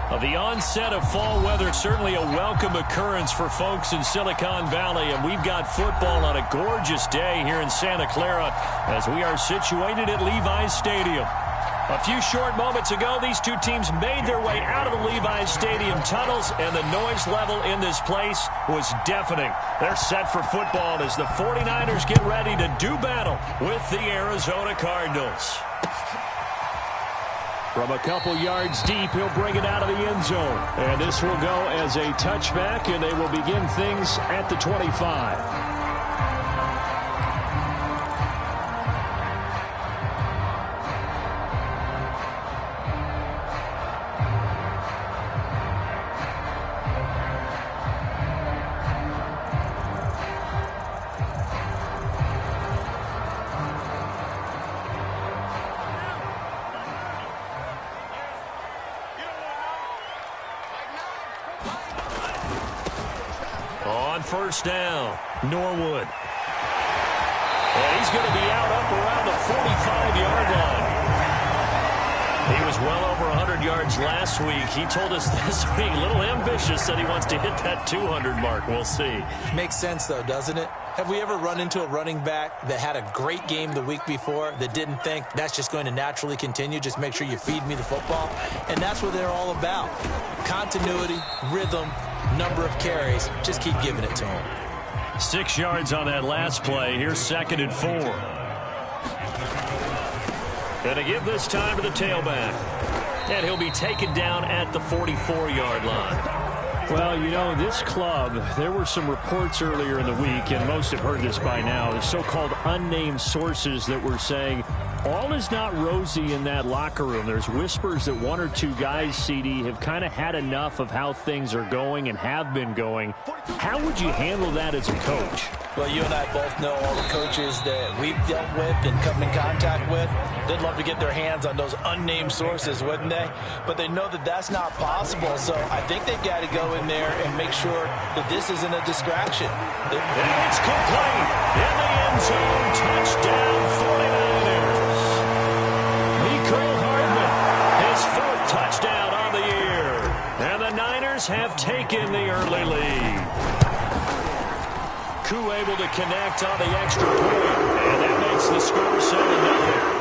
The onset of fall weather, certainly a welcome occurrence for folks in Silicon Valley, and we've got football on a gorgeous day here in Santa Clara as we are situated at Levi's Stadium. A few short moments ago, these two teams made their way out of the Levi's Stadium tunnels, and the noise level in this place was deafening. They're set for football as the 49ers get ready to do battle with the Arizona Cardinals. From a couple yards deep, he'll bring it out of the end zone. And this will go as a touchback, and they will begin things at the 25. On first down, Norwood. And he's going to be out up around the 45-yard line. He was well over 100 yards last week. He told us this week, a little ambitious, said he wants to hit that 200 mark. We'll see. Makes sense, though, doesn't it? Have we ever run into a running back that had a great game the week before that didn't think that's just going to naturally continue? Just make sure you feed me the football. And that's what they're all about. Continuity, rhythm, number of carries. Just keep giving it to him. 6 yards on that last play. Here's 2nd and 4. Going to give this time to the tailback. And he'll be taken down at the 44-yard line. Well, you know, this club, there were some reports earlier in the week, and most have heard this by now, the so-called unnamed sources that were saying all is not rosy in that locker room. There's whispers that one or two guys, CD, have kind of had enough of how things are going and have been going. How would you handle that as a coach? Well, you and I both know all the coaches that we've dealt with and come in contact with. They'd love to get their hands on those unnamed sources, wouldn't they? But they know that that's not possible, so I think they've got to go in there and make sure that this isn't a distraction. And it's complete in the end zone. Touchdown, 49ers. Mecole Hardman, his 4th touchdown on the year. And the Niners have taken the early lead. Koo able to connect on the extra point, and that makes the score 7-0.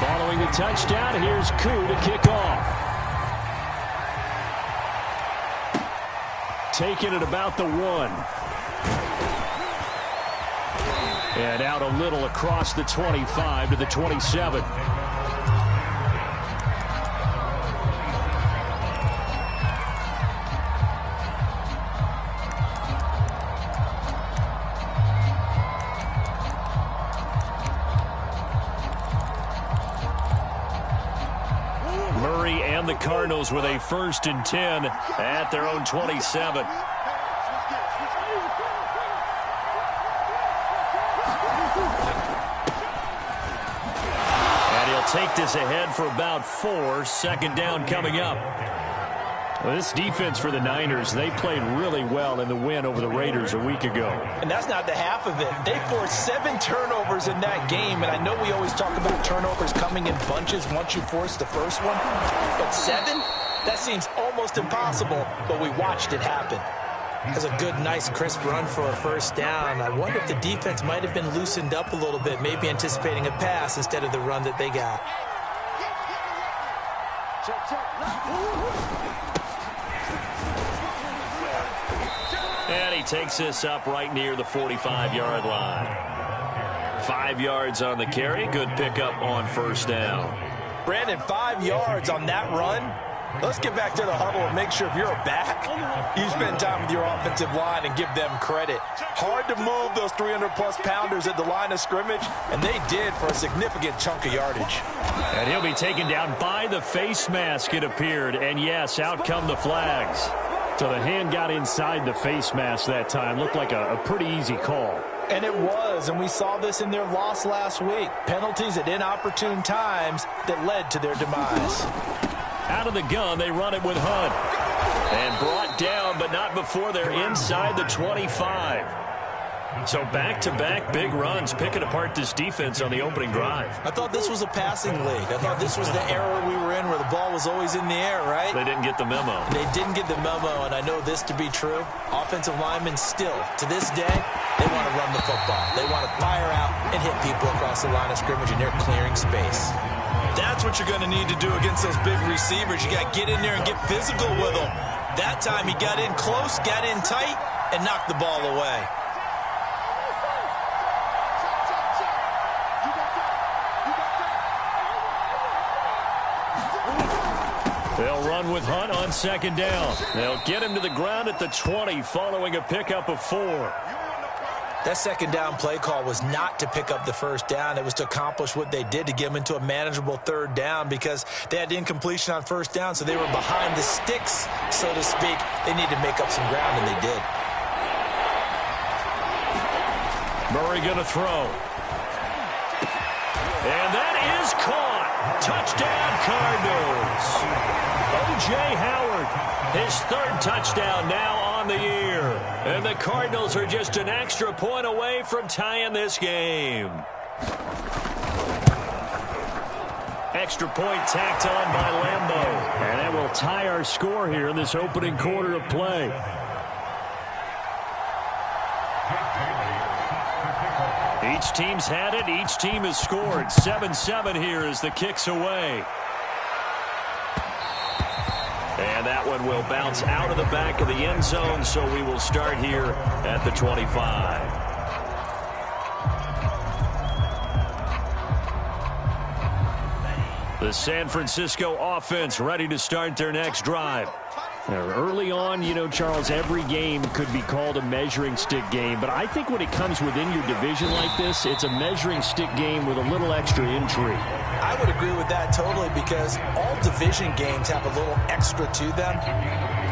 Following the touchdown, here's Koo to kick off. Taking it about the 1. And out a little across the 25 to the 27. The Cardinals with a 1st and 10 at their own 27. And he'll take this ahead for about 4. 2nd down coming up. Well, this defense for the Niners, they played really well in the win over the Raiders a week ago. And that's not the half of it. They forced 7 turnovers in that game, and I know we always talk about turnovers coming in bunches once you force the first one. But 7? That seems almost impossible, but we watched it happen. That's a good, nice, crisp run for a 1st down. I wonder if the defense might have been loosened up a little bit, maybe anticipating a pass instead of the run that they got. And he takes this up right near the 45-yard line. 5 yards on the carry. Good pickup on 1st down. Brandon, 5 yards on that run. Let's get back to the huddle and make sure if you're a back, you spend time with your offensive line and give them credit. Hard to move those 300-plus pounders at the line of scrimmage, and they did for a significant chunk of yardage. And he'll be taken down by the face mask, it appeared. And, yes, out come the flags. So the hand got inside the face mask that time. Looked like a pretty easy call. And it was, and we saw this in their loss last week. Penalties at inopportune times that led to their demise. Out of the gun, they run it with Hunt. And brought down, but not before they're inside the 25. So back-to-back big runs, picking apart this defense on the opening drive. I thought this was a passing league. I thought this was the era we were in where the ball was always in the air, right? They didn't get the memo. They didn't get the memo, and I know this to be true. Offensive linemen still, to this day, they want to run the football. They want to fire out and hit people across the line of scrimmage, and they're clearing space. That's what you're going to need to do against those big receivers. You got to get in there and get physical with them. That time he got in close, got in tight, and knocked the ball away. They'll run with Hunt on second down. They'll get him to the ground at the 20 following a pickup of 4. That second down play call was not to pick up the first down. It was to accomplish what they did to get them into a manageable third down because they had incompletion on first down, so they were behind the sticks, so to speak. They needed to make up some ground, and they did. Murray going to throw. And that is caught. Touchdown, Cardinals. O.J. Howard, his third touchdown now on the year. And the Cardinals are just an extra point away from tying this game. Extra point tacked on by Lambeau. And that will tie our score here in this opening quarter of play. Each team's had it. Each team has scored. 7-7 here as the kick's away. And that one will bounce out of the back of the end zone, so we will start here at the 25. The San Francisco offense ready to start their next drive. Early on, you know, Charles, every game could be called a measuring stick game. But I think when it comes within your division like this, it's a measuring stick game with a little extra intrigue. I would agree with that totally because all division games have a little extra to them.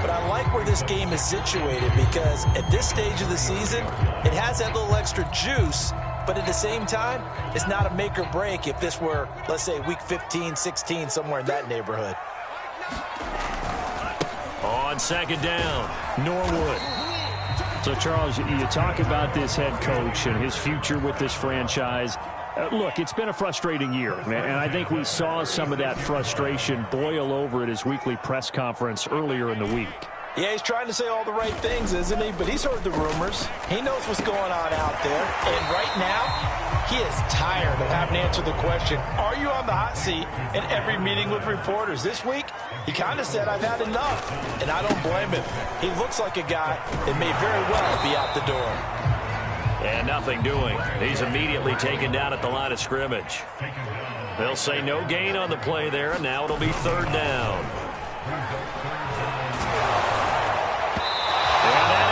But I like where this game is situated because at this stage of the season, it has that little extra juice. But at the same time, it's not a make or break if this were, let's say, week 15, 16, somewhere in that neighborhood. On second down, Norwood. So, Charles, you talk about this head coach and his future with this franchise. Look, it's been a frustrating year, and I think we saw some of that frustration boil over at his weekly press conference earlier in the week. Yeah, he's trying to say all the right things, isn't he? But he's heard the rumors. He knows what's going on out there. And right now, he is tired of having to answer the question, are you on the hot seat in every meeting with reporters? This week, he kind of said, I've had enough. And I don't blame him. He looks like a guy that may very well be out the door. And nothing doing. He's immediately taken down at the line of scrimmage. They'll say no gain on the play there, and now it'll be third down.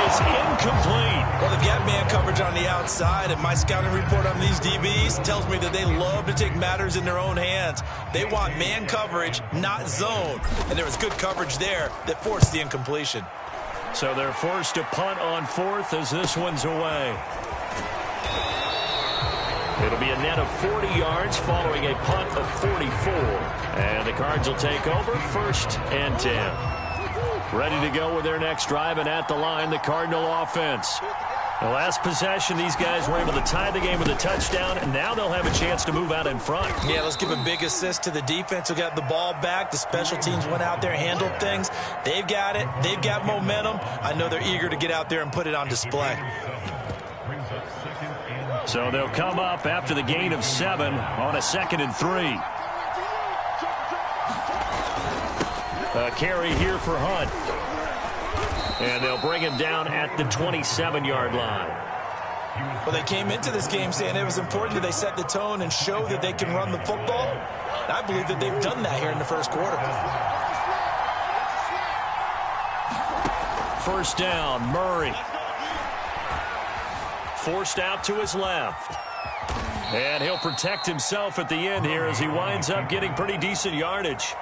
It's incomplete. Well, they've got man coverage on the outside, and my scouting report on these DBs tells me that they love to take matters in their own hands. They want man coverage, not zone. And there was good coverage there that forced the incompletion. So they're forced to punt on fourth as this one's away. It'll be a net of 40 yards following a punt of 44. And the Cards will take over first and 10. Ready to go with their next drive, and at the line, the Cardinal offense. The last possession, these guys were able to tie the game with a touchdown, and now they'll have a chance to move out in front. Yeah, let's give a big assist to the defense who got the ball back. The special teams went out there, handled things. They've got it. They've got momentum. I know they're eager to get out there and put it on display. So they'll come up after the gain of 7 on a 2nd and 3. A carry here for Hunt. And they'll bring him down at the 27-yard line. Well, they came into this game saying it was important that they set the tone and show that they can run the football. And I believe that they've done that here in the first quarter. First down, Murray. Forced out to his left. And he'll protect himself at the end here as he winds up getting pretty decent yardage.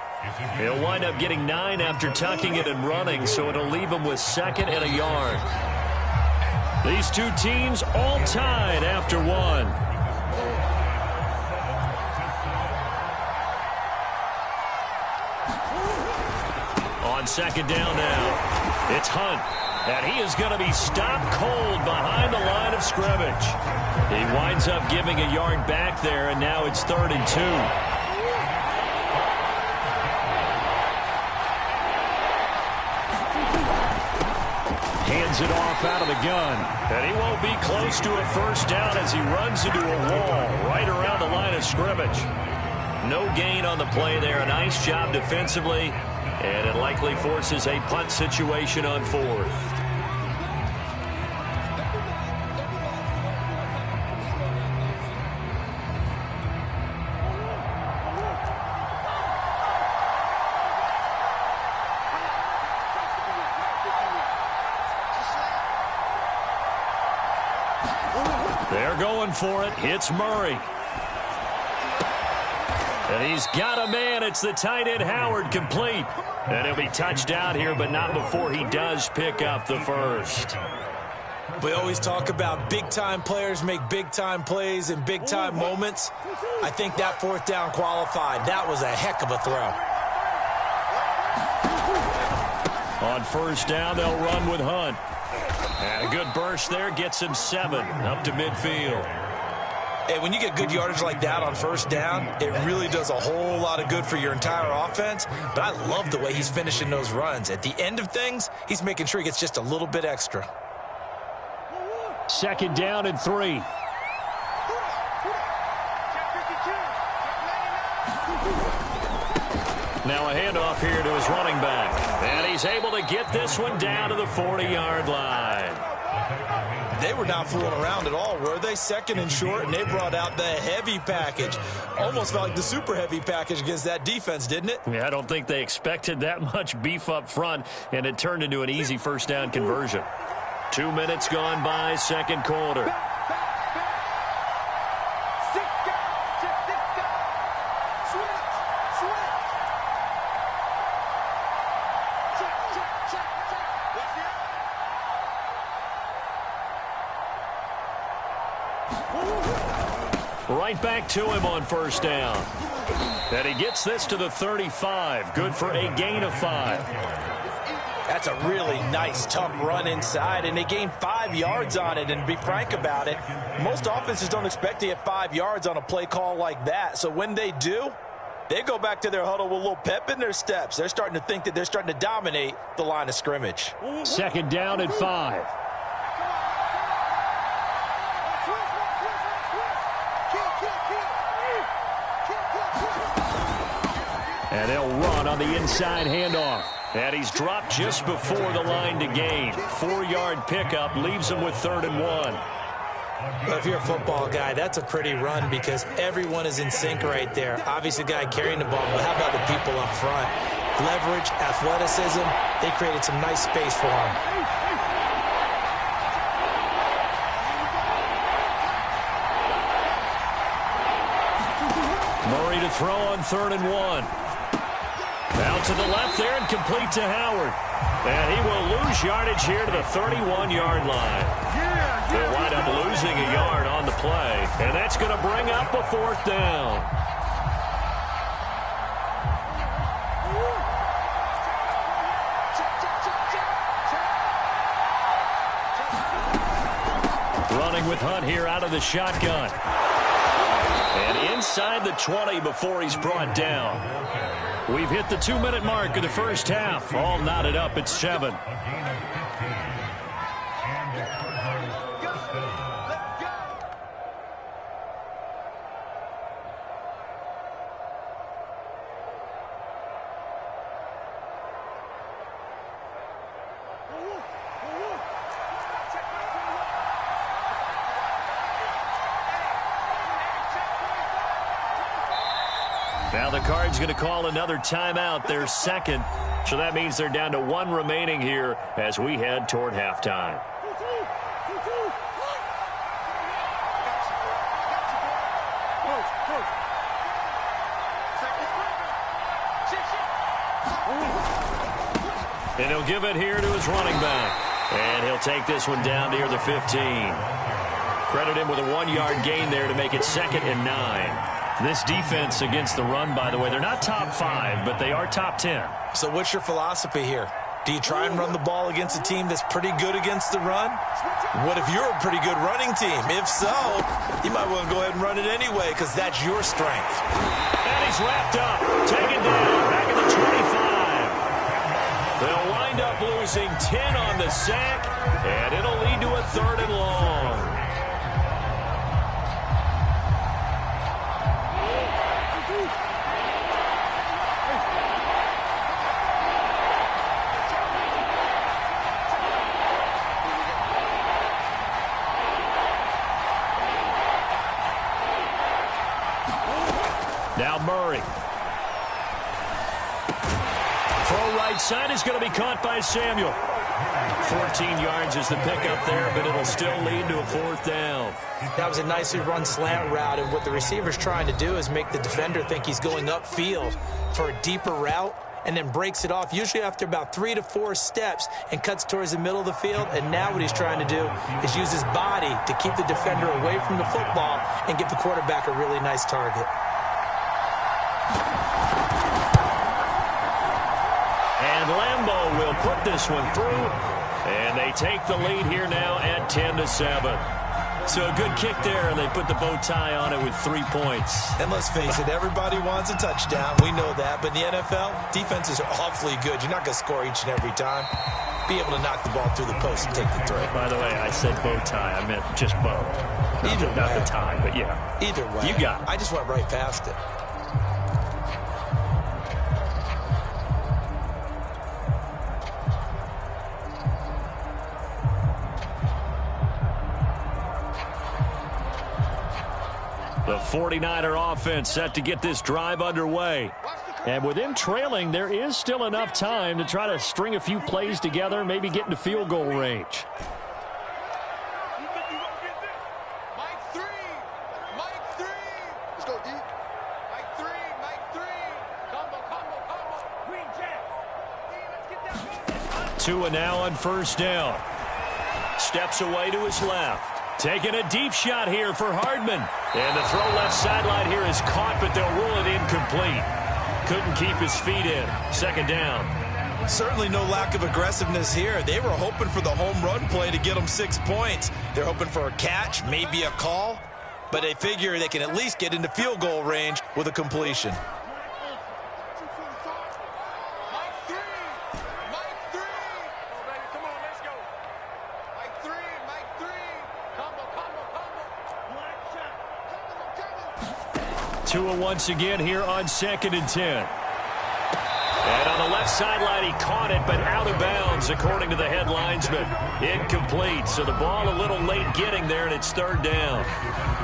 He'll wind up getting 9 after tucking it and running, so it'll leave him with 2nd and a yard. These two teams all tied after 1. On second down now, it's Hunt. And he is going to be stopped cold behind the line of scrimmage. He winds up giving a yard back there, and now it's 3rd and 2. Hands it off out of the gun. And he won't be close to a first down as he runs into a wall right around the line of scrimmage. No gain on the play there. A nice job defensively. And it likely forces a punt situation on 4th. They're going for it. It's Murray. And he's got a man. It's the tight end Howard, complete. And he'll be touched out here, but not before he does pick up the first. We always talk about big-time players make big-time plays in big-time moments. I think that 4th down qualified. That was a heck of a throw. On first down, they'll run with Hunt. And a good burst there gets him 7 up to midfield. Hey, when you get good yardage like that on first down, it really does a whole lot of good for your entire offense. But I love the way he's finishing those runs. At the end of things, he's making sure he gets just a little bit extra. 2nd down and 3. Now a handoff here to his running back. And he's able to get this one down to the 40-yard line. They were not fooling around at all, were they? 2nd and short, and they brought out the heavy package. Almost felt like the super heavy package against that defense, didn't it? Yeah, I don't think they expected that much beef up front, and it turned into an easy first down conversion. 2 minutes gone by, 2nd quarter. Right back to him on first down. And he gets this to the 35. Good for a gain of 5. That's a really nice, tough run inside, and they gained 5 yards on it. And to be frank about it, most offenses don't expect to get 5 yards on a play call like that. So when they do, they go back to their huddle with a little pep in their steps. They're starting to think that they're starting to dominate the line of scrimmage. 2nd down and 5. And they'll run on the inside handoff. And he's dropped just before the line to gain. 4-yard pickup leaves him with 3rd and 1. Well, if you're a football guy, that's a pretty run because everyone is in sync right there. Obviously, the guy carrying the ball, but how about the people up front? Leverage, athleticism, they created some nice space for him. Murray to throw on 3rd and 1. Out to the left there and complete to Howard. And he will lose yardage here to the 31-yard line. They'll wind up losing a yard on the play. And that's going to bring up a 4th down. Running with Hunt here out of the shotgun. And inside the 20 before he's brought down. We've hit the 2-minute mark of the first half. All knotted up at 7. Now the Cards going to call another timeout, their 2nd. So that means they're down to 1 remaining here as we head toward halftime. And he'll give it here to his running back. And he'll take this one down near the 15. Credit him with a 1-yard gain there to make it 2nd and 9. This defense against the run, by the way, they're not top 5, but they are top 10. So what's your philosophy here? Do you try and run the ball against a team that's pretty good against the run? What if you're a pretty good running team? If so, you might want to go ahead and run it anyway because that's your strength. And he's wrapped up. Taken down. Back at the 25. They'll wind up losing 10 on the sack, and it'll lead to a 3rd and long. Now Murray. Throw right side is going to be caught by Samuel. 14 yards is the pickup there, but it'll still lead to a 4th down. That was a nicely run slant route, and what the receiver's trying to do is make the defender think he's going upfield for a deeper route and then breaks it off, usually after about 3 to 4 steps, and cuts towards the middle of the field. And now what he's trying to do is use his body to keep the defender away from the football and give the quarterback a really nice target. And Lambeau will put this one through, and they take the lead here now at 10-7. So a good kick there, and they put the bow tie on it with 3 points. And let's face it, everybody wants a touchdown. We know that. But in the NFL, defenses are awfully good. You're not going to score each and every time. Be able to knock the ball through the post and take the throw. By the way, I said bow tie. I meant just bow. Not the tie, but yeah. Either way. You got it. I just went right past it. The 49er offense set to get this drive underway. And with them trailing, there is still enough time to try to string a few plays together, maybe get into field goal range. Mike 3. Let's go deep. Mike 3. Combo. Green Jack. Let's get that. Tua now on 1st down. Steps away to his left. Taking a deep shot here for Hardman. And the throw left sideline here is caught, but they'll rule it incomplete. Couldn't keep his feet in. 2nd down. Certainly no lack of aggressiveness here. They were hoping for the home run play to get them 6 points. They're hoping for a catch, maybe a call, but they figure they can at least get into field goal range with a completion. Tua once again here on 2nd and 10. And on the left sideline, he caught it, but out of bounds, according to the head linesman. Incomplete, so the ball a little late getting there, and it's 3rd down.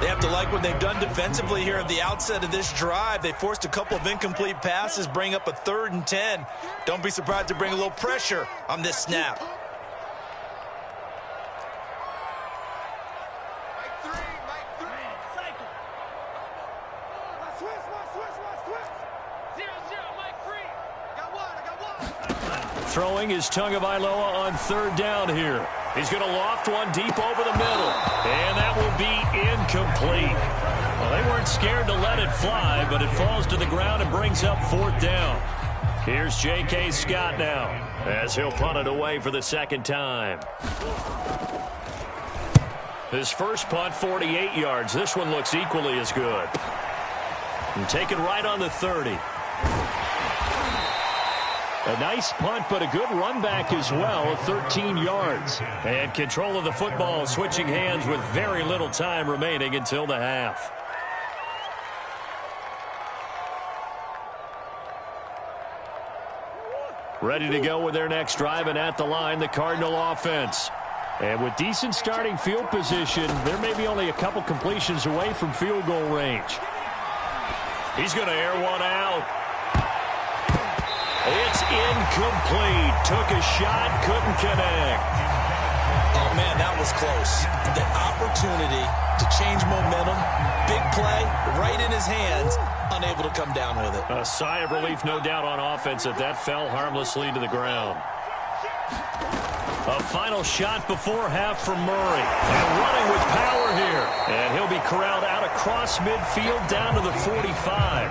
They have to like what they've done defensively here at the outset of this drive. They forced a couple of incomplete passes, bring up a 3rd and 10. Don't be surprised to bring a little pressure on this snap. Throwing is Tagovailoa on 3rd down here. He's going to loft one deep over the middle. And that will be incomplete. Well, they weren't scared to let it fly, but it falls to the ground and brings up 4th down. Here's J.K. Scott now as he'll punt it away for the 2nd time. His first punt, 48 yards. This one looks equally as good. And taken right on the 30. A nice punt, but a good run back as well, 13 yards. And control of the football, switching hands with very little time remaining until the half. Ready to go with their next drive, and at the line, the Cardinal offense. And with decent starting field position, there may be only a couple completions away from field goal range. He's going to air one out. It's incomplete. Took a shot, couldn't connect. Oh, man, that was close. The opportunity to change momentum, big play, right in his hands, unable to come down with it. A sigh of relief, no doubt, on offense that fell harmlessly to the ground. A final shot before half from Murray. And running with power here. And he'll be corralled out across midfield down to the 45.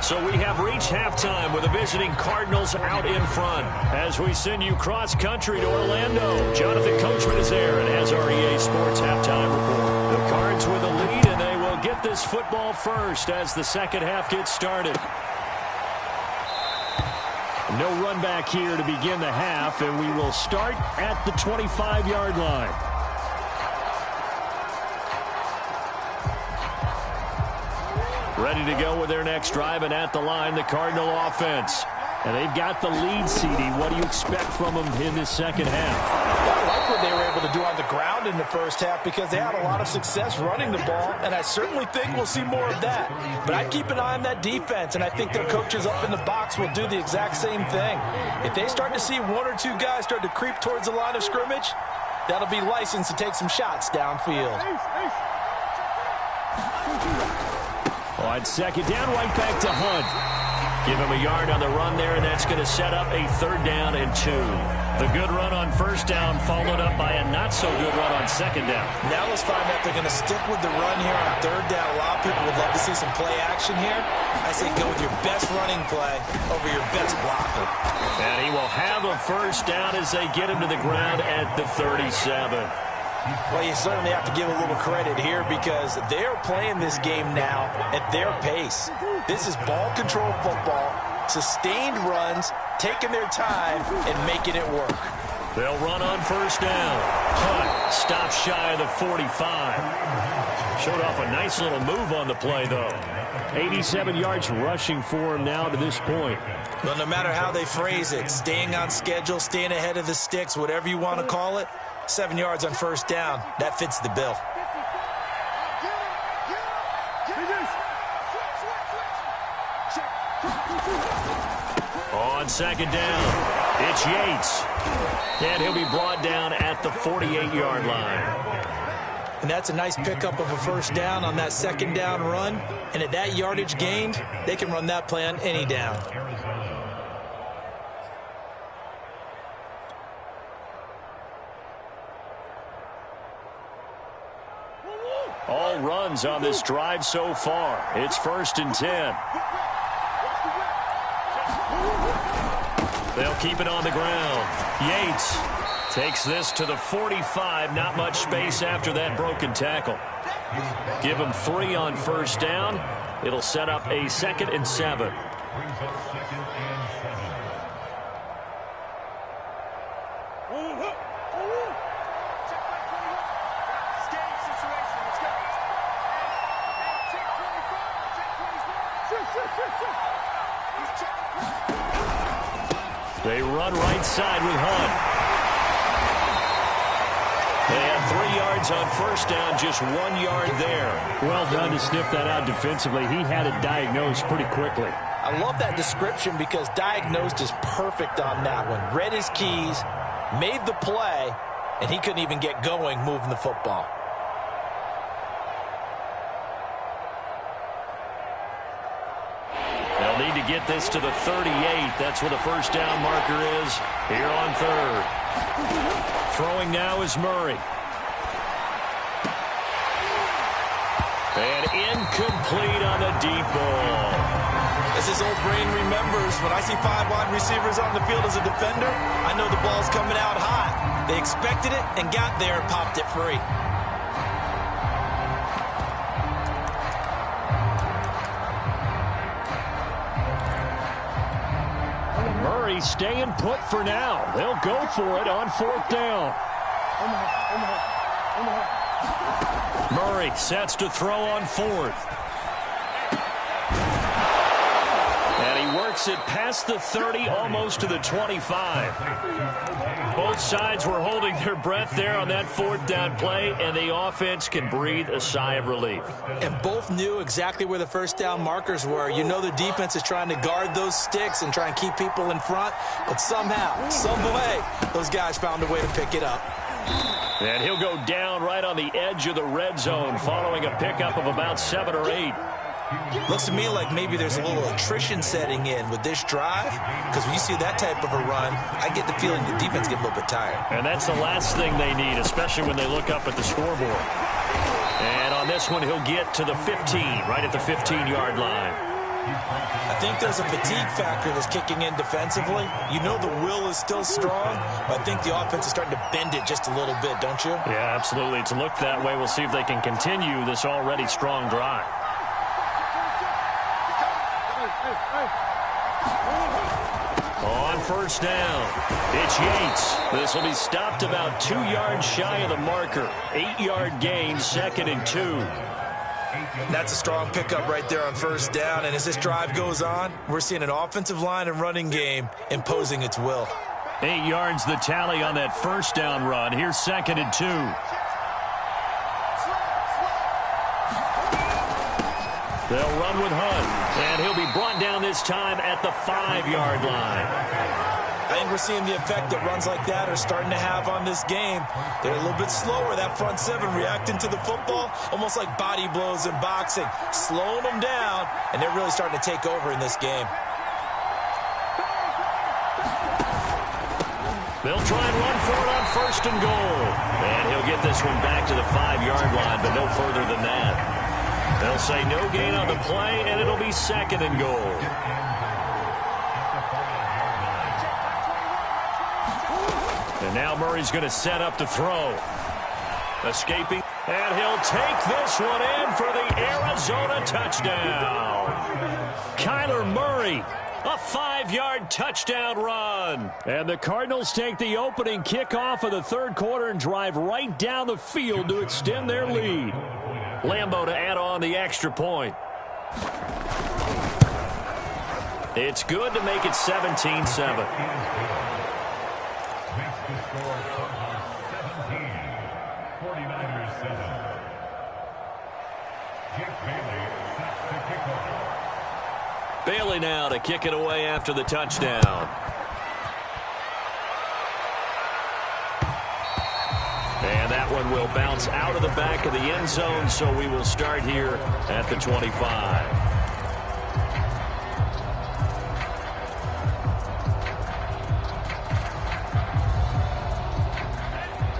So we have reached halftime with the visiting Cardinals out in front. As we send you cross-country to Orlando, Jonathan Coachman is there and has our EA Sports halftime report. The Cards with a lead, and they will get this football first as the second half gets started. No run back here to begin the half, and we will start at the 25-yard line. Ready to go with their next drive, and at the line, the Cardinal offense. And they've got the lead, CD. What do you expect from them in this second half? I like what they were able to do on the ground in the first half because they had a lot of success running the ball, and I certainly think we'll see more of that. But I'd keep an eye on that defense, and I think their coaches up in the box will do the exact same thing. If they start to see one or two guys start to creep towards the line of scrimmage, that'll be licensed to take some shots downfield. On second down, right back to Hunt. Give him a yard on the run there, and that's going to set up a 3rd down and 2. The good run on 1st down followed up by a not-so-good run on 2nd down. Now let's find out if they're going to stick with the run here on 3rd down. A lot of people would love to see some play action here. I say go with your best running play over your best blocker. And he will have a 1st down as they get him to the ground at the 37. Well, you certainly have to give a little credit here because they're playing this game now at their pace. This is ball control football, sustained runs, taking their time, and making it work. They'll run on 1st down. Hunt stops shy of the 45. Showed off a nice little move on the play, though. 87 yards rushing for him now to this point. Well, no matter how they phrase it, staying on schedule, staying ahead of the sticks, whatever you want to call it, 7 yards on 1st down, that fits the bill. On 2nd down, it's Yates. And he'll be brought down at the 48-yard line. And that's a nice pickup of a 1st down on that 2nd down run. And at that yardage gained, they can run that play on any down. All runs on this drive so far. It's 1st and 10. They'll keep it on the ground. Yates takes this to the 45. Not much space after that broken tackle. Give him 3 on 1st down. It'll set up a 2nd and 7. They run right side with Hunt. They have 3 yards on 1st down, just 1 yard there. Well done to sniff that out defensively. He had it diagnosed pretty quickly. I love that description because diagnosed is perfect on that one. Read his keys, made the play, and he couldn't even get going moving the football. They'll need to get this to the 38. That's where the 1st down marker is here on 3rd. Throwing now is Murray. And incomplete on the deep ball. As his old brain remembers, when I see 5 wide receivers on the field as a defender, I know the ball's coming out hot. They expected it and got there and popped it free. Murray staying put for now. They'll go for it on 4th down. Murray sets to throw on 4th. And he works it past the 30, almost to the 25. Both sides were holding their breath there on that 4th down play, and the offense can breathe a sigh of relief. And both knew exactly where the 1st down markers were. You know the defense is trying to guard those sticks and try and keep people in front, but somehow, some way, those guys found a way to pick it up. And he'll go down right on the edge of the red zone following a pickup of about 7 or 8. Looks to me like maybe there's a little attrition setting in with this drive, because when you see that type of a run, I get the feeling the defense get a little bit tired. And that's the last thing they need, especially when they look up at the scoreboard. And on this one, he'll get to the 15, right at the 15-yard line. I think there's a fatigue factor that's kicking in defensively. You know the will is still strong, but I think the offense is starting to bend it just a little bit, don't you? Yeah, absolutely. It's looked that way. We'll see if they can continue this already strong drive. On first down, it's Yates. This will be stopped about 2 yards shy of the marker. 8-yard gain, 2nd and 2. That's a strong pickup right there on first down, and as this drive goes on, we're seeing an offensive line and running game imposing its will. 8 yards the tally on that first down run. Here's 2nd and 2. They'll run with Hunt, and he'll be brought down this time at the 5-yard line. I think we're seeing the effect that runs like that are starting to have on this game. They're a little bit slower, that front seven, reacting to the football, almost like body blows in boxing, slowing them down, and they're really starting to take over in this game. They'll try and run for it on first and goal. And he'll get this one back to the 5-yard line, but no further than that. They'll say no gain on the play, and it'll be 2nd and goal. And now Murray's going to set up to throw. Escaping. And he'll take this one in for the Arizona touchdown. Kyler Murray, a 5-yard touchdown run. And the Cardinals take the opening kickoff of the third quarter and drive right down the field to extend their lead. Lambeau to add on the extra point. It's good to make it 17-7. Bailey now to kick it away after the touchdown. And that one will bounce out of the back of the end zone, so we will start here at the 25.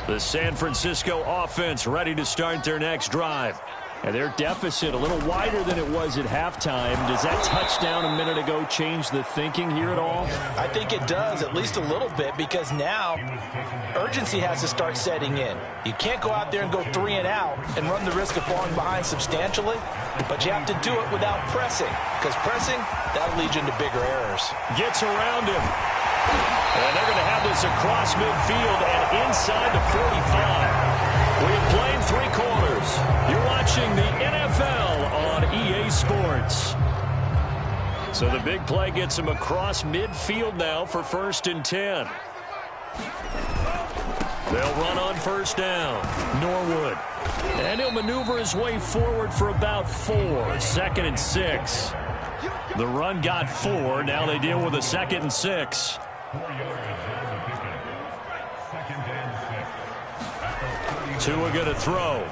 The San Francisco offense ready to start their next drive. And their deficit a little wider than it was at halftime. Does that touchdown a minute ago change the thinking here at all? I think it does, at least a little bit, because now urgency has to start setting in. You can't go out there and go 3 and out and run the risk of falling behind substantially, but you have to do it without pressing, because pressing, that'll lead you into bigger errors. Gets around him. And they're going to have this across midfield and inside the 45. We have played 3 quarters. You're watching the NFL on EA Sports. So the big play gets him across midfield now for 1st and 10. They'll run on first down. Norwood. And he'll maneuver his way forward for about 4. 2nd and 6. The run got 4. Now they deal with a 2nd and 6. Tua going to throw.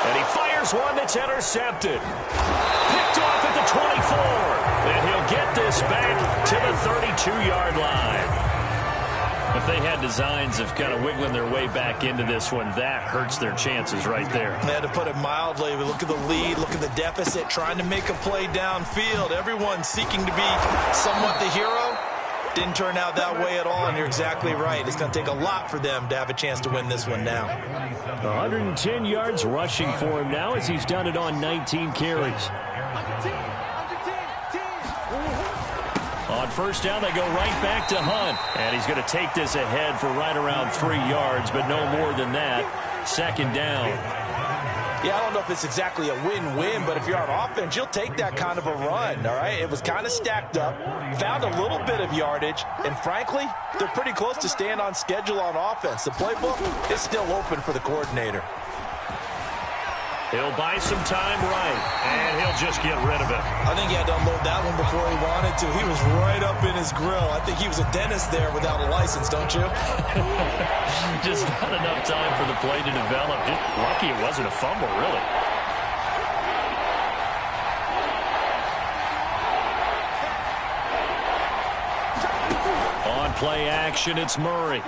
And he fires one that's intercepted. Picked off at the 24. And he'll get this back to the 32-yard line. If they had designs of kind of wiggling their way back into this one, that hurts their chances right there. They had to put it mildly. We look at the lead, look at the deficit, trying to make a play downfield. Everyone seeking to be somewhat the hero. Didn't turn out that way at all, and you're exactly right. It's going to take a lot for them to have a chance to win this one now. 110 yards rushing for him now as he's done it on 19 carries. On first down, they go right back to Hunt. And he's going to take this ahead for right around 3 yards, but no more than that. 2nd down. Yeah, I don't know if it's exactly a win-win, but if you're on offense, you'll take that kind of a run, all right? It was kind of stacked up, found a little bit of yardage, and frankly, they're pretty close to staying on schedule on offense. The playbook is still open for the coordinator. He'll buy some time right, and he'll just get rid of it. I think he had to unload that one before he wanted to. He was right up in his grill. I think he was a dentist there without a license, don't you? Just not enough time for the play to develop. Just lucky it wasn't a fumble, really. On play action, it's Murray.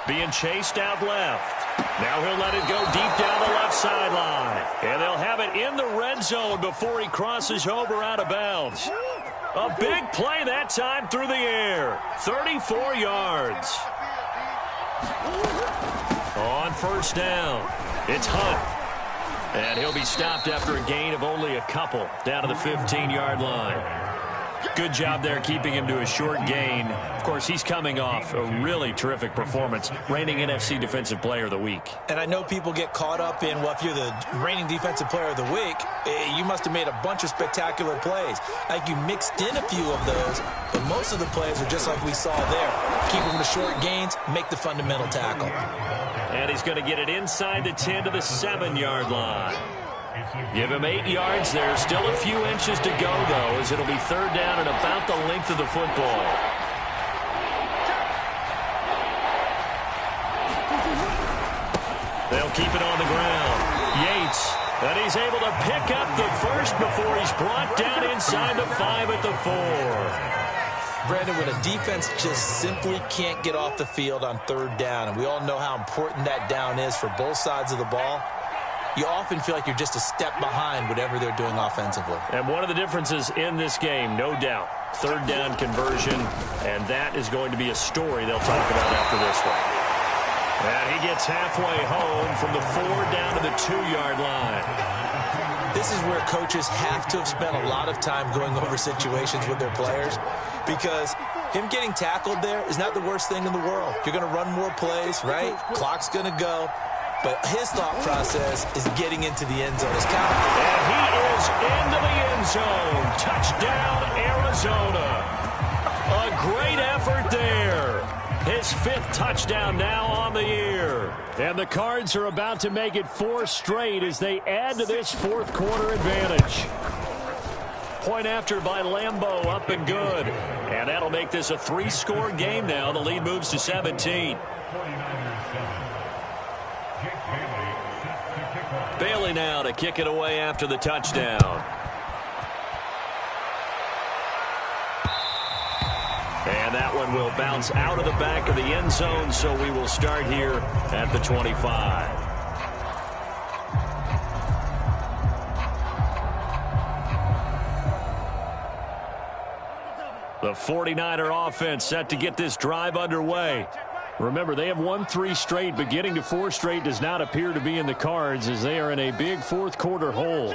Being chased out left. Now he'll let it go deep down the left sideline. And they'll have it in the red zone before he crosses over out of bounds. A big play that time through the air. 34 yards. On first down, it's Hunt. And he'll be stopped after a gain of only a couple down to the 15-yard line. Good job there keeping him to a short gain. Of course, he's coming off a really terrific performance, reigning NFC Defensive Player of the Week. And I know people get caught up in, well, if you're the reigning Defensive Player of the Week, you must have made a bunch of spectacular plays. Like you mixed in a few of those, but most of the plays are just like we saw there. Keep them to short gains, make the fundamental tackle. And he's going to get it inside the 10 to the 7-yard line. Give him 8 yards there. Still a few inches to go, though, as it'll be third down and about the length of the football. They'll keep it on the ground. Yates, and he's able to pick up the first before he's brought down inside the 5 at the 4. Brandon, when a defense just simply can't get off the field on third down, and we all know how important that down is for both sides of the ball, you often feel like you're just a step behind whatever they're doing offensively. And one of the differences in this game, no doubt, third down conversion, and that is going to be a story they'll talk about after this one. And he gets halfway home from the 4 down to the 2-yard line. This is where coaches have to have spent a lot of time going over situations with their players, because him getting tackled there is not the worst thing in the world. You're going to run more plays, right? Clock's going to go. But his thought process is getting into the end zone. And he is into the end zone. Touchdown, Arizona. A great effort there. His 5th touchdown now on the year. And the Cards are about to make it 4 straight as they add to this fourth quarter advantage. Point after by Lambeau, up and good. And that'll make this a 3-score game now. The lead moves to 17. Bailey now to kick it away after the touchdown. And that one will bounce out of the back of the end zone, so we will start here at the 25. The 49er offense set to get this drive underway. Remember, they have won 3 straight, but getting to 4 straight does not appear to be in the cards as they are in a big fourth quarter hole.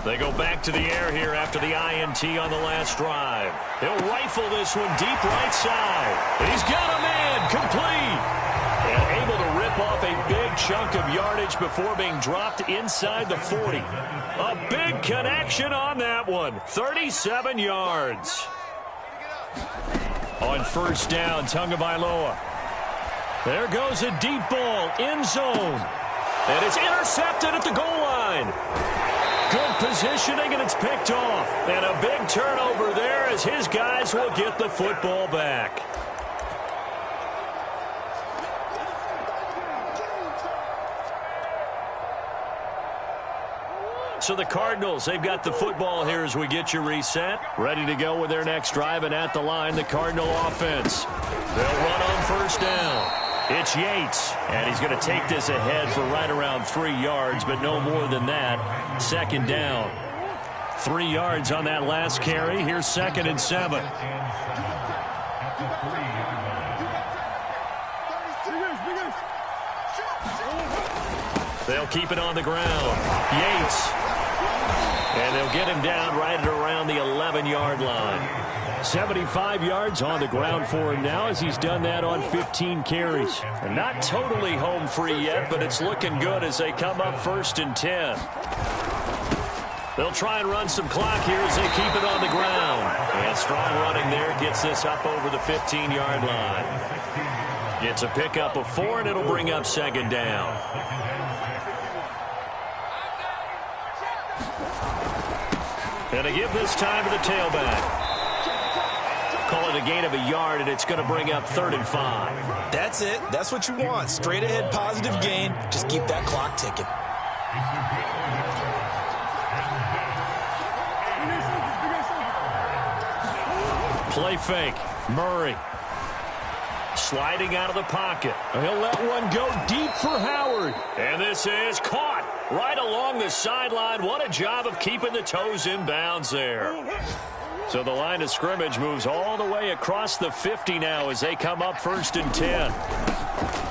They go back to the air here after the INT on the last drive. He'll rifle this one deep right side. He's got a man complete. And able to rip off a big chunk of yardage before being dropped inside the 40. A big connection on that one. 37 yards. On first down, Tagovailoa. There goes a deep ball, end zone. And it's intercepted at the goal line. Good positioning, and it's picked off. And a big turnover there as his guys will get the football back. So the Cardinals, they've got the football here as we get you reset. Ready to go with their next drive, and at the line, the Cardinal offense. They'll run on first down. It's Yates, and he's going to take this ahead for right around 3 yards, but no more than that. Second down. 3 yards on that last carry. Here's 2nd and 7. They'll keep it on the ground. Yates. And they'll get him down right at around the 11-yard line. 75 yards on the ground for him now as he's done that on 15 carries. And not totally home free yet, but it's looking good as they come up 1st and 10. They'll try and run some clock here as they keep it on the ground. And strong running there gets this up over the 15-yard line. It's a pickup of 4, and it'll bring up 2nd down. And to give this time to the tailback. Call it a gain of a yard, and it's going to bring up 3rd and 5. That's it. That's what you want. Straight ahead positive gain. Just keep that clock ticking. Play fake. Murray. Sliding out of the pocket. He'll let one go deep for Howard. And this is caught right along the sideline. What a job of keeping the toes in bounds there. So the line of scrimmage moves all the way across the 50 now as they come up 1st and 10.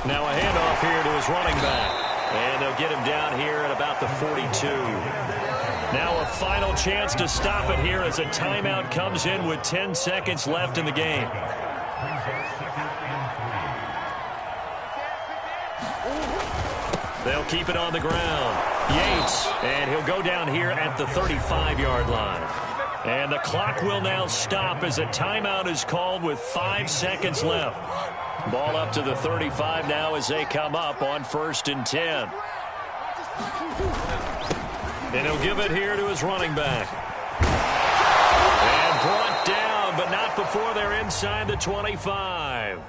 Now a handoff here to his running back. And they'll get him down here at about the 42. Now a final chance to stop it here as a timeout comes in with 10 seconds left in the game. They'll keep it on the ground. Yates, and he'll go down here at the 35-yard line. And the clock will now stop as a timeout is called with 5 seconds left. Ball up to the 35 now as they come up on 1st and 10. And he'll give it here to his running back. And brought down, but not before they're inside the 25.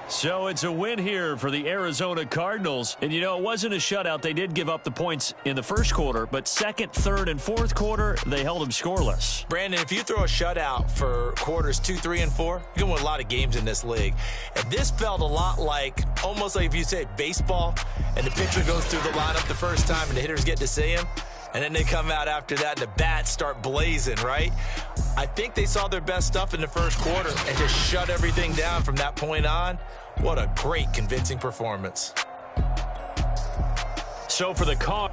So it's a win here for the Arizona Cardinals. And, you know, it wasn't a shutout. They did give up the points in the first quarter, but second, third, and fourth quarter, they held them scoreless. Brandon, if you throw a shutout for quarters 2, 3, and 4, you can win a lot of games in this league. And this felt a lot like, almost like if you say baseball, and the pitcher goes through the lineup the first time and the hitters get to see him, and then they come out after that and the bats start blazing, right? I think they saw their best stuff in the first quarter and just shut everything down from that point on. What a great, convincing performance. So for the call.